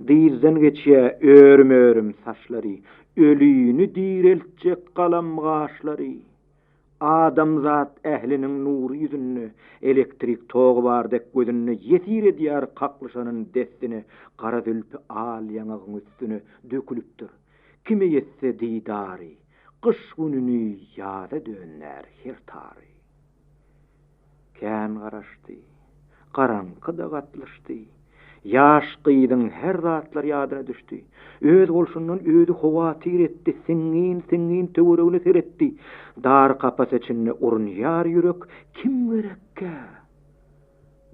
Dizden geçe örüm saçları, ölüyünü direltcek kalam gaşları. Adamzat ehlinin nuru yüzünü, elektrik toğu bardek gözünü, yesir ediyar kaklaşanın destini, kara zülpü al yanağın üstünü dökülüptür. Kime yetse didari, kış gününü yada dönler her tari. Kän garaşdy, garaňky da gatlaşdy. Yaş qydyň her zatlar ýadyna düşdi. Öz bolşundan özü howatyr etdi, siňin töweregine seretdi. Dar kapas içinde urunýar ýürek kim gerekkä?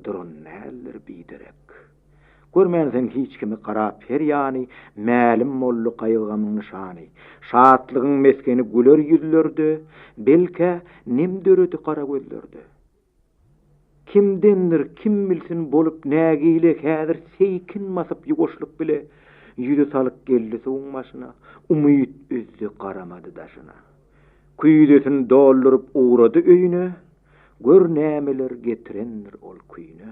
Duran näller biderek. Görmänsen hiç kimi garap her ýany, mälim mollu gaýgamyň nişany. Şatlygyň meskeni güler ýüzlerde, belke nim döredi gara gözlerde. Kimdendir, kim bilsin bolup nägile häzir seykin masyp ýugoşlyk bile ýüze salyp geldi soň başyna, umyt özü garamady daşyna. Küýdesin doldurup uğradı öýüne, gör nämeler getirendir ol küýüne.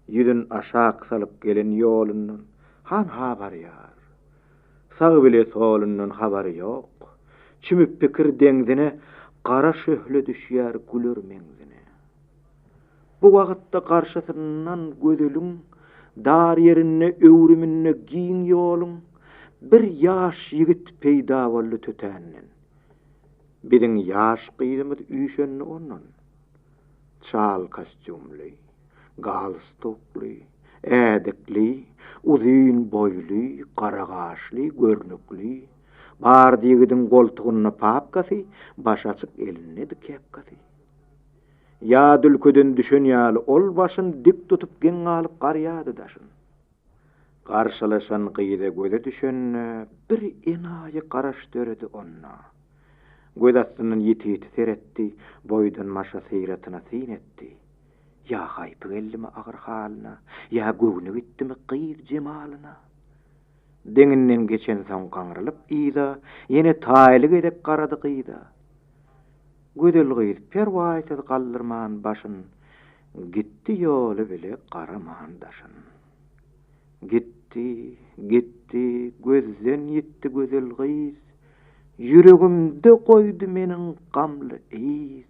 Ýüzün aşak salyp gelen ýolundan han habar ýar. Sag bile solundan habary ýok. Çümüp pikir deňdine gara şöhle düşýär güler meňdine. Bu wagtda garşysyndan gözelüň dar ýerine öwrümine giň ýoluň bir ýaş ýigit peýda boldy tötänden. Biziň ýaş gyýdymyz üýşenni ondan. Çal kostümli, galstukly, ädikli, uzun boýly, gara gaşly, görnükli, bar diýigiň goltugyna papkasy, baş açyk eline dikepkasy. Ya dülküden düşen ýaly ol başyn dik tutup geň alyp garýady daşyn. Garşylaşan gyýda göze düşen bir enaýy garaş döredi onna. Göz astynyň ýetiti seretdi, boýdan maşa seyratyna sinetdi. Ya haýpy geldimi agyr halyna, ya göwüne gitdimi gyýr jemalyna. Deňinden geçen soň gaňrylyp ýyda, ýene taýlyk edip garady gyýda. Gödel gyýyp perwaýsy galdyrman başyn, gitdi ýoly bile garaman daşyn. Gitdi, gözden ýetdi gözel gyýys, ýüregimde goýdy meniň gamly eýis.